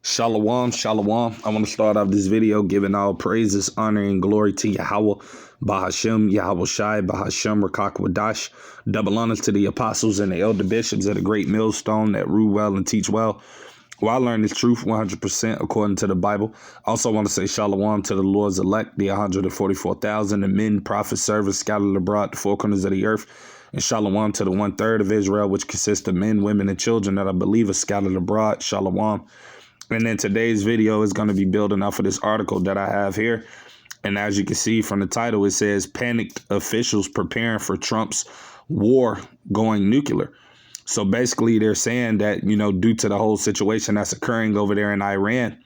Shalom, shalom. I want to start off this video giving all praises, honor, and glory to Yahweh, Bahashem, Yahweh Shai, Bahashem, Rakakwadash. Double honors to the apostles and the elder bishops of the great millstone that rule well and teach well. Well, I learned this truth 100% according to the Bible. I also want to say shalom to the Lord's elect, the 144,000, the men, prophets, servants scattered abroad, the four corners of the earth. And shalom to the 1/3 of Israel, which consists of men, women, and children that I believe are scattered abroad. Shalom. And then today's video is going to be building off of this article that I have here. And as you can see from the title, it says panicked officials preparing for Trump's war going nuclear. So basically they're saying that, due to the whole situation that's occurring over there in Iran,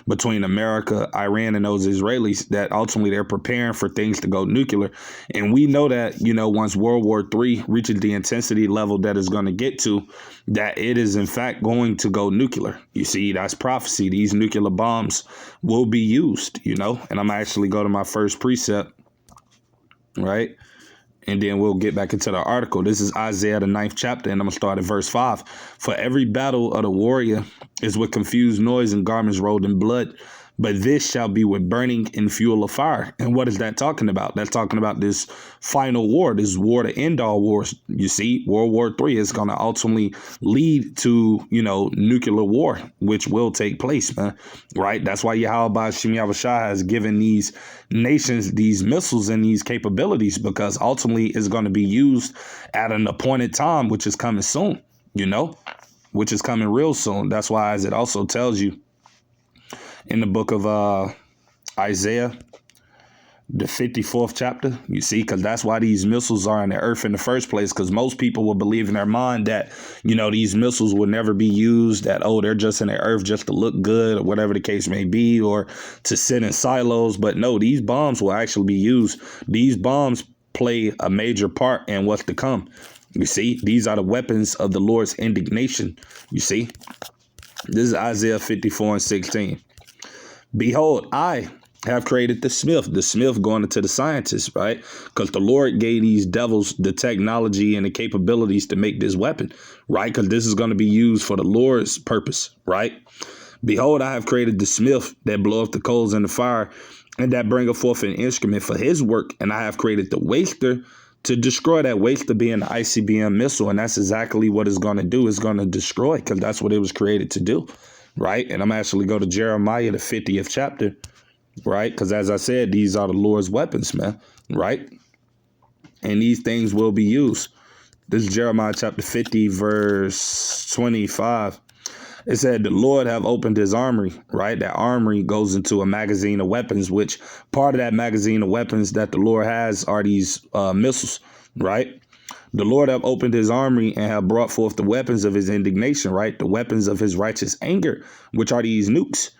between America, Iran, and those Israelis, that ultimately they're preparing for things to go nuclear. And we know that, once World War III reaches the intensity level that it's going to get to, that it is in fact going to go nuclear. You see, that's prophecy. These nuclear bombs will be used, and I'm actually go to my first precept, right? And then we'll get back into the article. This is Isaiah, the 9th chapter, and I'm going to start at verse 5. For every battle of the warrior is with confused noise and garments rolled in blood, but this shall be with burning and fuel of fire. And what is that talking about? That's talking about this final war, this war to end all wars. You see, World War III is going to ultimately lead to, nuclear war, which will take place, man. Right? That's why Yahweh Shai has given these nations these missiles and these capabilities, because ultimately it's going to be used at an appointed time, which is coming soon, which is coming real soon. That's why, as it also tells you in the book of Isaiah, the 54th chapter, you see, because that's why these missiles are in the earth in the first place, because most people will believe in their mind that, these missiles will never be used, that, they're just in the earth just to look good or whatever the case may be, or to sit in silos. But no, these bombs will actually be used. These bombs play a major part in what's to come. You see, these are the weapons of the Lord's indignation. You see, this is Isaiah 54:16. Behold, I have created the smith going into the scientist, right? Because the Lord gave these devils the technology and the capabilities to make this weapon, right? Because this is going to be used for the Lord's purpose, right? Behold, I have created the smith that bloweth the coals in the fire, and that bringeth forth an instrument for his work. And I have created the waster to destroy that waster, being the ICBM missile. And that's exactly what it's going to do. It's going to destroy, because that's what it was created to do. Right. And I'm actually go to Jeremiah, the 50th chapter. Right. Because as I said, these are the Lord's weapons, man. Right. And these things will be used. This is Jeremiah chapter 50, verse 25. It said the Lord have opened his armory. Right. That armory goes into a magazine of weapons, which part of that magazine of weapons that the Lord has are these missiles. Right. The Lord have opened his armory and have brought forth the weapons of his indignation, right? The weapons of his righteous anger, which are these nukes.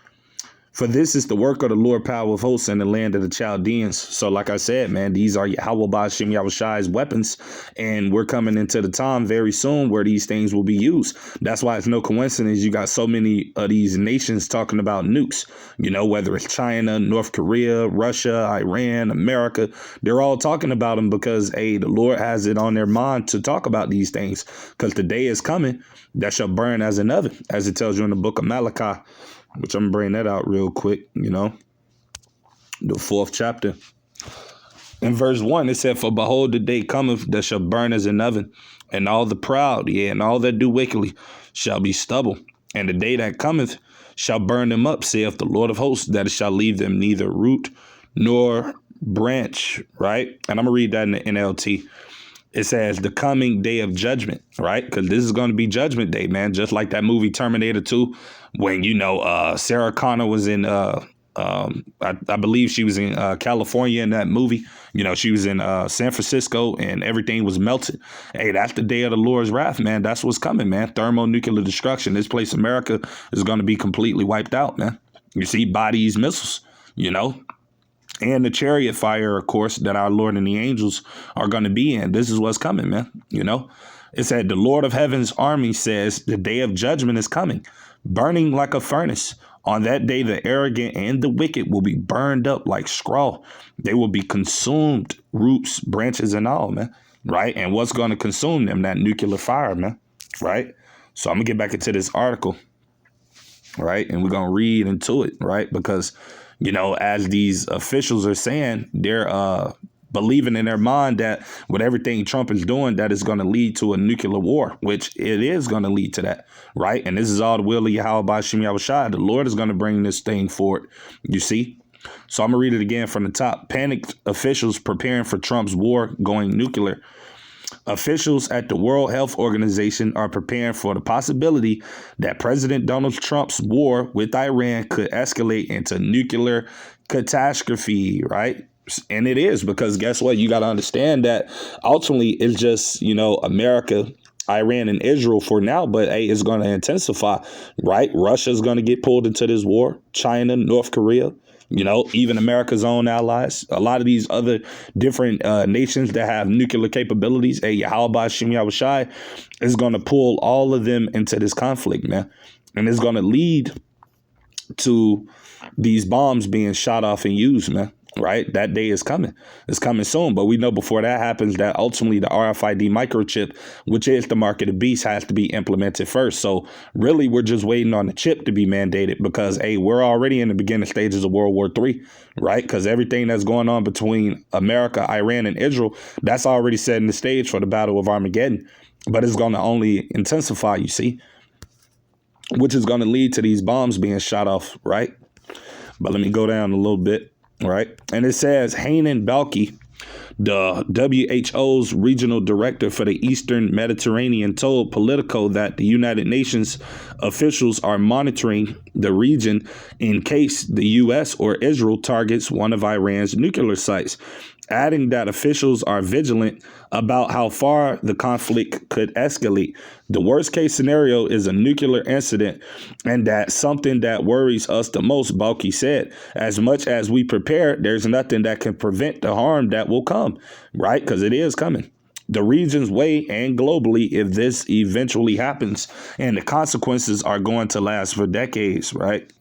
For this is the work of the Lord power of hosts in the land of the Chaldeans. So like I said, man, these are Yahweh Ba'ashem Yahweh Shai's weapons. And we're coming into the time very soon where these things will be used. That's why it's no coincidence you got so many of these nations talking about nukes, whether it's China, North Korea, Russia, Iran, America. They're all talking about them because, the Lord has it on their mind to talk about these things, because the day is coming that shall burn as an oven, as it tells you in the book of Malachi, which I'm going to bring that out real quick, the 4th chapter. In verse 1, it said, for behold, the day cometh that shall burn as an oven, and all the proud, and all that do wickedly shall be stubble. And the day that cometh shall burn them up, saith the Lord of hosts, that it shall leave them neither root nor branch, right? And I'm going to read that in the NLT. It says the coming day of judgment, right? Because this is going to be judgment day, man. Just like that movie Terminator 2, when, Sarah Connor was in, I believe she was in California in that movie. She was in San Francisco and everything was melted. Hey, that's the day of the Lord's wrath, man. That's what's coming, man. Thermonuclear destruction. This place, America, is going to be completely wiped out, man. You see, by these missiles, and the chariot fire, of course, that our Lord and the angels are going to be in. This is what's coming, man. It said the Lord of heaven's army says the day of judgment is coming, burning like a furnace. On that day, the arrogant and the wicked will be burned up like straw. They will be consumed, roots, branches, and all, man. Right. And what's going to consume them? That nuclear fire, man. Right. So I'm going to get back into this article. right? And we're going to read into it, right? Because, as these officials are saying, they're believing in their mind that with everything Trump is doing, that is going to lead to a nuclear war, which it is going to lead to that, right? And this is all the will of Yahweh Ba'ashem Yahushua. The Lord is going to bring this thing forward, you see? So I'm going to read it again from the top. Panicked officials preparing for Trump's war going nuclear. Officials at the World Health Organization are preparing for the possibility that President Donald Trump's war with Iran could escalate into nuclear catastrophe, right? And it is, because guess what? You got to understand that ultimately it's just, America, Iran, and Israel for now, but hey, it's going to intensify, right? Russia's going to get pulled into this war. China, North Korea, even America's own allies, a lot of these other different nations that have nuclear capabilities. Hey, Yahweh Ba'ashem Yahushai is going to pull all of them into this conflict, man. And it's going to lead to these bombs being shot off and used, man. Right? That day is coming. It's coming soon. But we know before that happens that ultimately the RFID microchip, which is the mark of the beast, has to be implemented first. So really, we're just waiting on the chip to be mandated because, hey, we're already in the beginning stages of World War III, right? Because everything that's going on between America, Iran, and Israel, that's already setting the stage for the Battle of Armageddon. But it's going to only intensify, you see, which is going to lead to these bombs being shot off, right? But let me go down a little bit. Right. And it says Hanan Balki, the WHO's regional director for the Eastern Mediterranean, told Politico that the United Nations officials are monitoring the region in case the U.S. or Israel targets one of Iran's nuclear sites, adding that officials are vigilant about how far the conflict could escalate. The worst case scenario is a nuclear incident, and that's something that worries us the most, Balki said. As much as we prepare, there's nothing that can prevent the harm that will come, right? Because it is coming. The region's way and globally, if this eventually happens, and the consequences are going to last for decades, right?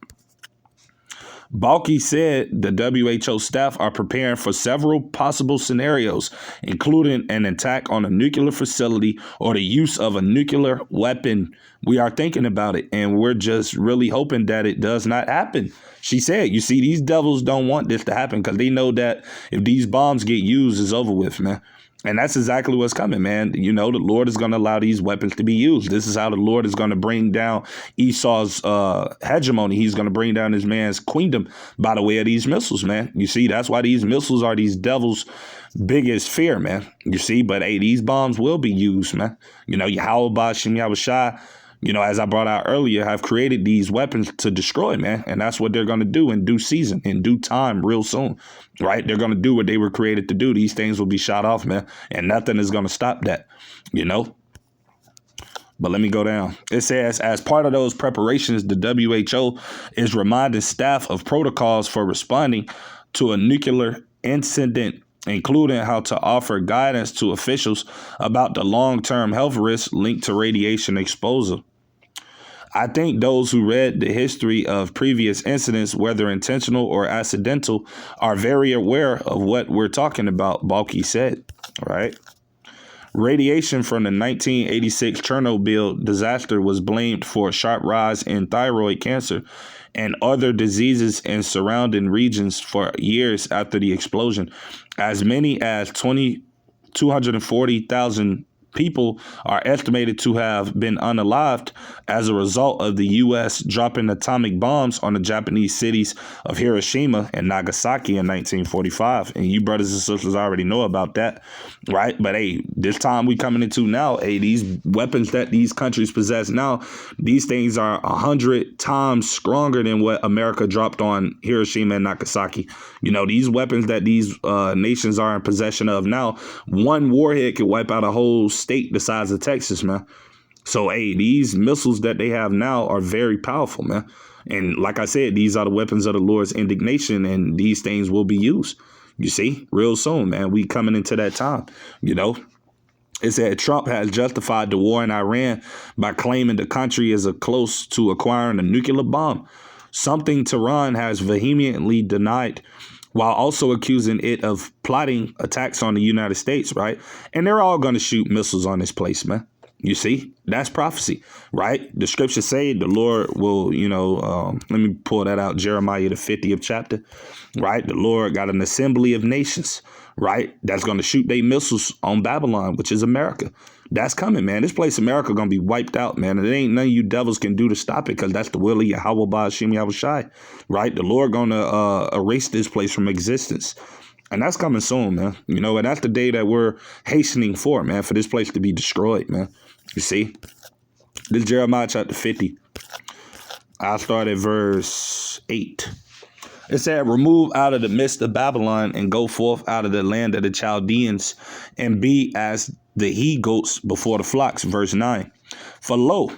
Balki said the WHO staff are preparing for several possible scenarios, including an attack on a nuclear facility or the use of a nuclear weapon. We are thinking about it, and we're just really hoping that it does not happen. She said, you see, these devils don't want this to happen because they know that if these bombs get used, it's over with, man. And that's exactly what's coming, man. The Lord is going to allow these weapons to be used. This is how the Lord is going to bring down Esau's hegemony. He's going to bring down his man's queendom by the way of these missiles, man. You see, that's why these missiles are these devils' biggest fear, man. You see, but hey, these bombs will be used, man. Yahweh Ba'ashem Yahushai, as I brought out earlier, have created these weapons to destroy, man. And that's what they're going to do in due season, in due time, real soon, right? They're going to do what they were created to do. These things will be shot off, man. And nothing is going to stop that, But let me go down. It says, as part of those preparations, the WHO is reminding staff of protocols for responding to a nuclear incident, including how to offer guidance to officials about the long-term health risks linked to radiation exposure. I think those who read the history of previous incidents, whether intentional or accidental, are very aware of what we're talking about, Balki said, right? Radiation from the 1986 Chernobyl disaster was blamed for a sharp rise in thyroid cancer and other diseases in surrounding regions for years after the explosion. As many as 240,000 people are estimated to have been unalived as a result of the U.S. dropping atomic bombs on the Japanese cities of Hiroshima and Nagasaki in 1945. And you brothers and sisters already know about that, right? But hey, this time we coming into now, hey, these weapons that these countries possess now, these things are 100 times stronger than what America dropped on Hiroshima and Nagasaki. These weapons that these nations are in possession of now, one warhead could wipe out a whole state the size of Texas, man. So, hey, these missiles that they have now are very powerful, man. And like I said, these are the weapons of the Lord's indignation, and these things will be used. You see, real soon, man. We coming into that time, It said Trump has justified the war in Iran by claiming the country is close to acquiring a nuclear bomb, something Tehran has vehemently denied, while also accusing it of plotting attacks on the United States, right? And they're all going to shoot missiles on this place, man. You see, that's prophecy, right? The scriptures say the Lord will, let me pull that out. Jeremiah, the 50th chapter, right? The Lord got an assembly of nations, right? That's going to shoot their missiles on Babylon, which is America. That's coming, man. This place, America, going to be wiped out, man. And it ain't none of you devils can do to stop it, because that's the will of Yahweh Ba'ashim Yahushai, right? The Lord going to erase this place from existence. And that's coming soon, man. And that's the day that we're hastening for, man, for this place to be destroyed, man. You see, this is Jeremiah chapter 50. I'll start at verse 8. It said, remove out of the midst of Babylon and go forth out of the land of the Chaldeans and be as the he goats before the flocks. Verse 9. For lo,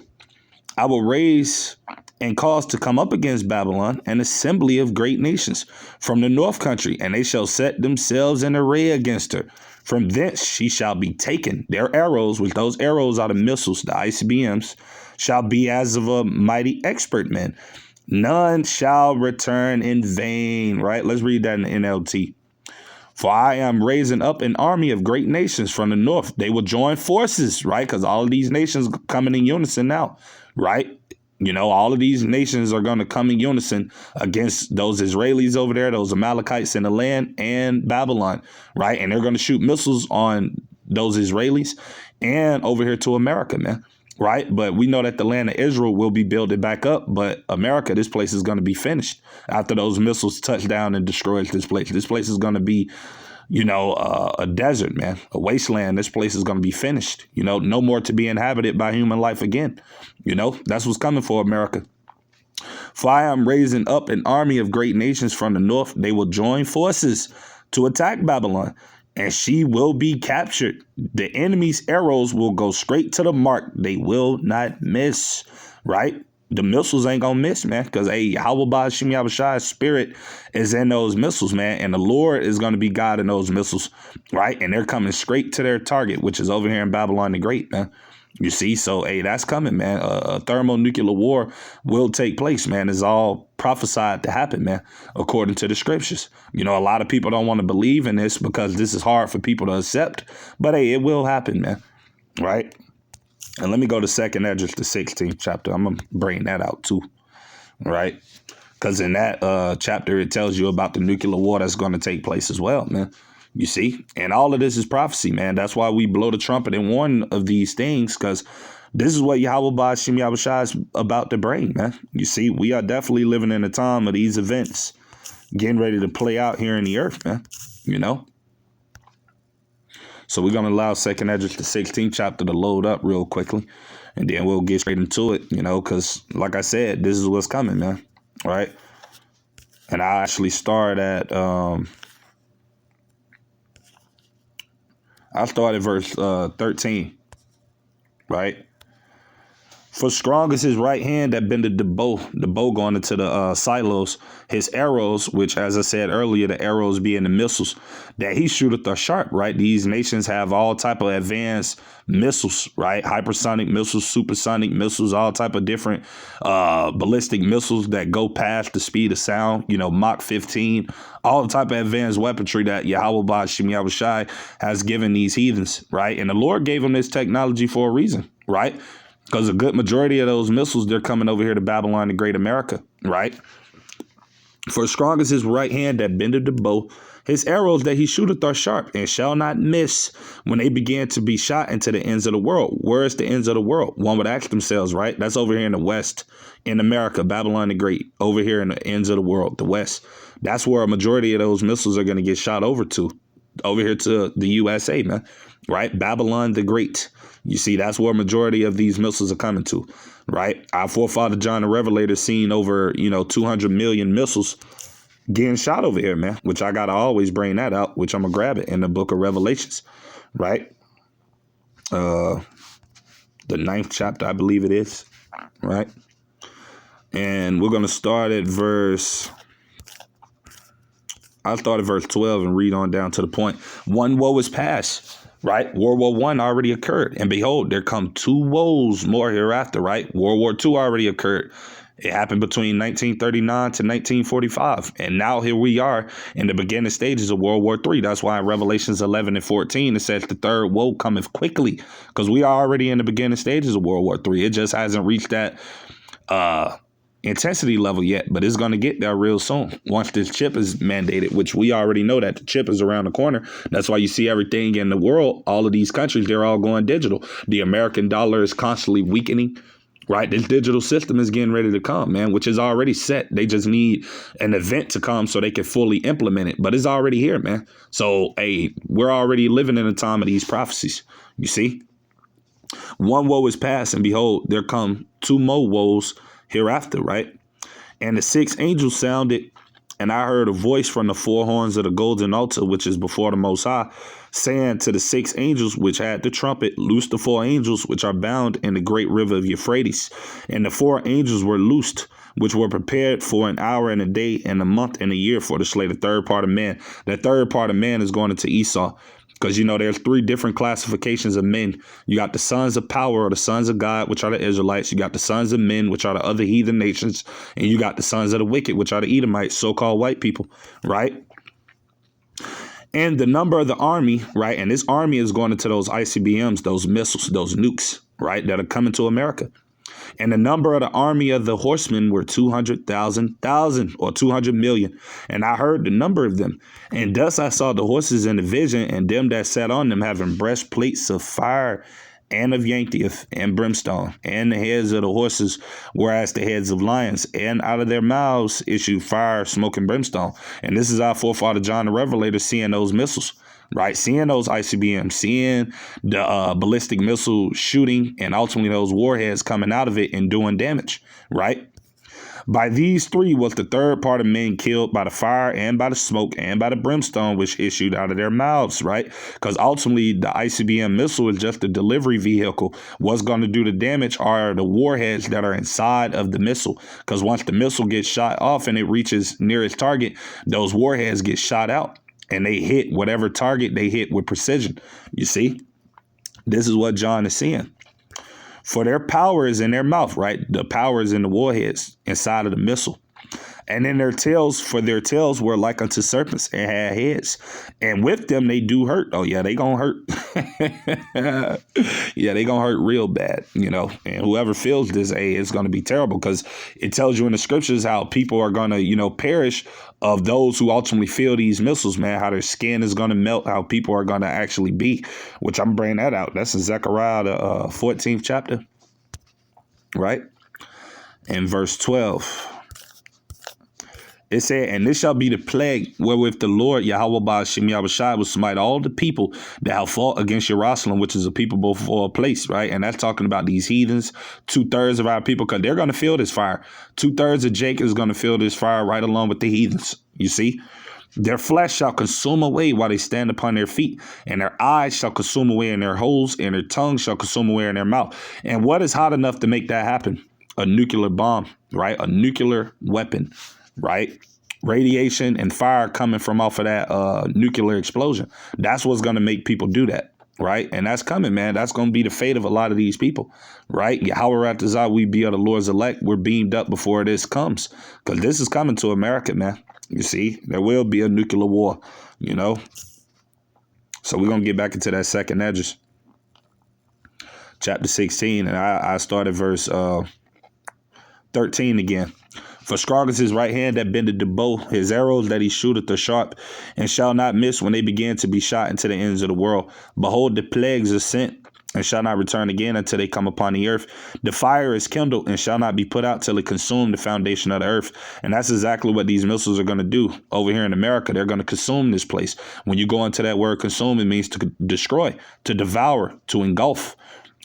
I will raise and cause to come up against Babylon an assembly of great nations from the north country, and they shall set themselves in array against her. From thence she shall be taken. Their arrows, which those arrows are the missiles, the ICBMs, shall be as of a mighty expert man. None shall return in vain. Right? Let's read that in the NLT. For I am raising up an army of great nations from the north. They will join forces, right? Because all of these nations coming in unison now, right? All of these nations are going to come in unison against those Israelis over there, those Amalekites in the land, and Babylon, right? And they're going to shoot missiles on those Israelis and over here to America, man, right? But we know that the land of Israel will be building back up, but America, this place is going to be finished after those missiles touch down and destroys this place. This place is going to be a desert, man, a wasteland. This place is going to be finished, no more to be inhabited by human life again. That's what's coming for America. For I am raising up an army of great nations from the north. They will join forces to attack Babylon, and she will be captured. The enemy's arrows will go straight to the mark. They will not miss, right? The missiles ain't gonna miss, man, because Yahweh Ba'ashim Yahushai's spirit is in those missiles, man, and the Lord is gonna be God in those missiles, right? And they're coming straight to their target, which is over here in Babylon the Great, man. You see, so that's coming, man. A thermonuclear war will take place, man. It's all prophesied to happen, man, according to the scriptures. A lot of people don't want to believe in this because this is hard for people to accept, but it will happen, man, right? And let me go to 2nd Esdras, the 16th chapter. I'm going to bring that out too, right? Because in that chapter, it tells you about the nuclear war that's going to take place as well, man. You see? And all of this is prophecy, man. That's why we blow the trumpet and warn of these things, because this is what Yahweh Ba'ashim Yahushai is about to bring, man. You see, we are definitely living in a time of these events getting ready to play out here in the earth, man. So we're going to allow 2nd Esdras, the 16th chapter, to load up real quickly, and then we'll get straight into it, because like I said, this is what's coming, man, right? And I actually start at, verse 13, right? For strong is his right hand that bended the bow going into the silos. His arrows, which, as I said earlier, the arrows being the missiles that he shooteth are sharp, right? These nations have all type of advanced missiles, right? Hypersonic missiles, supersonic missiles, all type of different ballistic missiles that go past the speed of sound, Mach 15, all the type of advanced weaponry that Yahweh Ba'ashim Yahushai has given these heathens, right? And the Lord gave them this technology for a reason, right? Because a good majority of those missiles, they're coming over here to Babylon, the Great America, right? For strong is his right hand that bendeth the bow. His arrows that he shooteth are sharp and shall not miss when they begin to be shot into the ends of the world. Where is the ends of the world? One would ask themselves, right? That's over here in the West, in America, Babylon the Great, over here in the ends of the world, the West. That's where a majority of those missiles are going to get shot over to, over here to the USA, man, right? Babylon the Great. You see, that's where a majority of these missiles are coming to, right? Our forefather John the Revelator seen over, 200 million missiles getting shot over here, man, which I got to always bring that out, which I'm going to grab it in the book of Revelations, right? The 9th chapter, I believe it is, right? And we're going to start at I'll start at verse 12 and read on down to the point. One woe is past. Right? World War I already occurred. And behold, there come 2 woes more hereafter, right? World War II already occurred. It happened between 1939 to 1945. And now here we are in the beginning stages of World War III. That's why in Revelations 11 and 14, it says the third woe cometh quickly, because we are already in the beginning stages of World War III. It just hasn't reached that intensity level yet, but it's going to get there real soon once this chip is mandated, which we already know that the chip is around the corner. That's why you see everything in the world, all of these countries, they're all going digital. The American dollar is constantly weakening. Right, this digital system is getting ready to come, man, which is already set. They just need an event to come so they can fully implement it. But it's already here, man. So, hey, we're already living in a time of these prophecies. You see, one woe is past, and behold, there come two more woes hereafter. Right, and the sixth angel sounded, and I heard a voice from the four horns of the golden altar, which is before the Most High, saying to the six angels which had the trumpet, loose the four angels which are bound in the great river of Euphrates. And the four angels were loosed, which were prepared for an hour and a day and a month and a year for to slay the third part of man. The third part of man is going into Esau. Because, you know, there's three different classifications of men. You got the sons of power, or the sons of God, which are the Israelites. You got the sons of men, which are the other heathen nations. And you got the sons of the wicked, which are the Edomites, so-called white people, right? And the number of the army, right? And this army is going into those ICBMs, those missiles, those nukes, right? That are coming to America. And the number of the army of the horsemen were 200,000 or 200 million. And I heard the number of them. And thus I saw the horses in the vision, and them that sat on them having breastplates of fire and of yankthief and brimstone, and the heads of the horses were as the heads of lions, and out of their mouths issued fire, smoke, and brimstone. And this is our forefather John the Revelator seeing those missiles. Right, seeing those ICBMs, seeing the ballistic missile shooting, and ultimately those warheads coming out of it and doing damage. Right. By these three was the third part of men killed by the fire and by the smoke and by the brimstone which issued out of their mouths. Right, because ultimately the ICBM missile is just a delivery vehicle. What's going to do the damage are the warheads that are inside of the missile. Because once the missile gets shot off and it reaches near its target, those warheads get shot out. And they hit whatever target they hit with precision. You see, this is what John is seeing. For their power is in their mouth, right? The power is in the warheads inside of the missile. And in their tails, for their tails were like unto serpents and had heads. And with them they do hurt. Oh, yeah, they gonna hurt. Yeah, they gonna hurt real bad, you know. And whoever feels this, hey, it's gonna be terrible, because it tells you in the scriptures how people are gonna, you know, perish of those who ultimately feel these missiles, man, how their skin is gonna melt, how people are gonna actually be, which I'm bringing that out. That's in Zechariah, the 14th chapter, right? In verse 12. It said, and this shall be the plague wherewith the Lord Yahweh Ba'ashem Yahushai will smite all the people that have fought against Jerusalem, which is a people before a place, right? And that's talking about these heathens, 2/3 of our people, because they're going to feel this fire. 2/3 of Jacob is going to feel this fire right along with the heathens. You see, their flesh shall consume away while they stand upon their feet, and their eyes shall consume away in their holes, and their tongue shall consume away in their mouth. And what is hot enough to make that happen? A nuclear bomb, right? A nuclear weapon. Right? Radiation and fire coming from off of that nuclear explosion. That's what's going to make people do that. Right. And that's coming, man. That's going to be the fate of a lot of these people. Right. Yahweh Ratazah, we be of the Lord's elect. We're beamed up before this comes, because this is coming to America, man. You see, there will be a nuclear war, you know. So we're going to get back into that second Esdras, chapter 16. And I started verse 13 again. For strong is his right hand that bendeth the bow, his arrows that he shooteth are sharp, and shall not miss when they begin to be shot into the ends of the world. Behold, the plagues are sent, and shall not return again until they come upon the earth. The fire is kindled, and shall not be put out till it consume the foundation of the earth. And that's exactly what these missiles are going to do over here in America. They're going to consume this place. When you go into that word consume, it means to destroy, to devour, to engulf.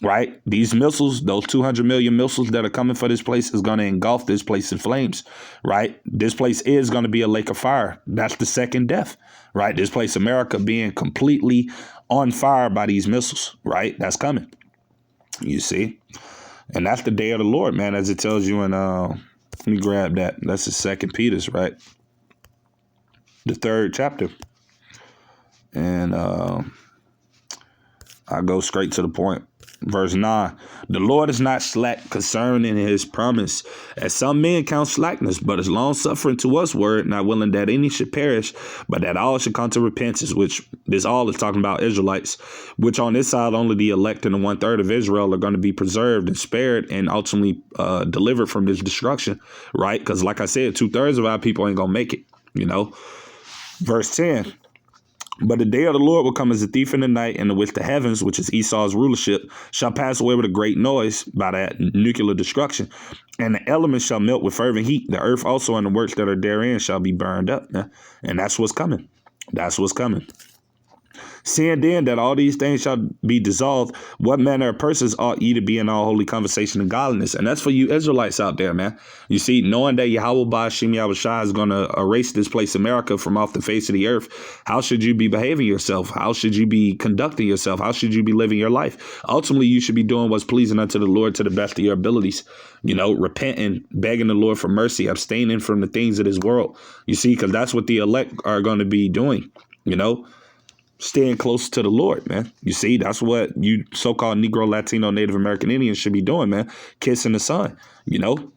Right? These missiles, those 200 million missiles that are coming for this place, is going to engulf this place in flames. Right? This place is going to be a lake of fire. That's the second death. Right? This place, America, being completely on fire by these missiles. Right? That's coming. You see? And that's the day of the Lord, man, as it tells you in, let me grab that. That's the 2 Peter's, right? The 3rd chapter. And I go straight to the point. Verse 9, the Lord is not slack concerning his promise, as some men count slackness, but is long suffering to us word, not willing that any should perish, but that all should come to repentance, which this all is talking about Israelites, which on this side only the elect and the 1/3 of Israel are going to be preserved and spared and ultimately delivered from this destruction, right? Because like I said, 2/3 of our people ain't going to make it, you know. Verse 10, but the day of the Lord will come as a thief in the night, in which the heavens, which is Esau's rulership, shall pass away with a great noise by that nuclear destruction. And the elements shall melt with fervent heat. The earth also and the works that are therein shall be burned up. And that's what's coming. That's what's coming. Seeing then that all these things shall be dissolved, what manner of persons ought ye to be in all holy conversation and godliness? And that's for you Israelites out there, man. You see, knowing that Yahweh Ba'ashem Yahweh Shai is going to erase this place, America, from off the face of the earth, how should you be behaving yourself? How should you be conducting yourself? How should you be living your life? Ultimately, you should be doing what's pleasing unto the Lord to the best of your abilities. You know, repenting, begging the Lord for mercy, abstaining from the things of this world. You see, because that's what the elect are going to be doing, you know. Staying close to the Lord, man. You see, that's what you so-called Negro, Latino, Native American Indians should be doing, man. Kissing the sun, you know.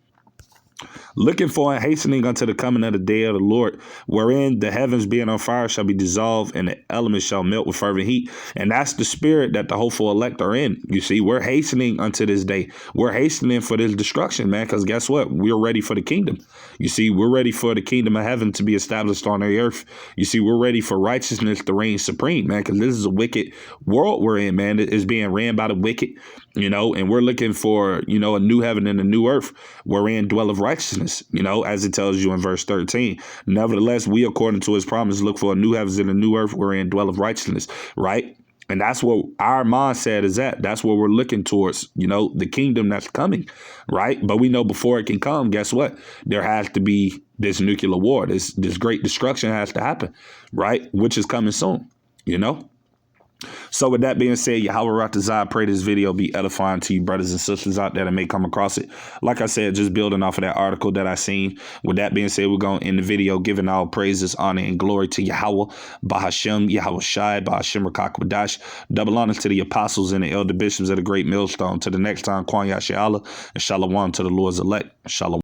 Looking for and hastening unto the coming of the day of the Lord, wherein the heavens being on fire shall be dissolved and the elements shall melt with fervent heat. And that's the spirit that the hopeful elect are in. You see, we're hastening unto this day. We're hastening for this destruction, man, because guess what? We're ready for the kingdom. You see, we're ready for the kingdom of heaven to be established on the earth. You see, we're ready for righteousness to reign supreme, man, because this is a wicked world we're in, man. It is being ran by the wicked, you know, and we're looking for, you know, a new heaven and a new earth wherein dwelleth righteousness, you know, as it tells you in verse 13. Nevertheless, we, according to his promise, look for a new heavens and a new earth wherein dwelleth righteousness, right? And that's what our mindset is at. That's what we're looking towards, you know, the kingdom that's coming, right? But we know before it can come, guess what? There has to be this nuclear war. This great destruction has to happen, right? Which is coming soon, you know? So with that being said, Yahweh Ratazah, I pray this video be edifying to you brothers and sisters out there that may come across it. Like I said, just building off of that article that I seen. With that being said, we're going to end the video giving all praises, honor, and glory to Yahweh, Bahashem, Yahweh Shai, Bahashem Rakakwadash. Double honor to the apostles and the elder bishops of the great millstone. To the next time, Kwan Yasha Allah, and Shalom to the Lord's elect. Shalom.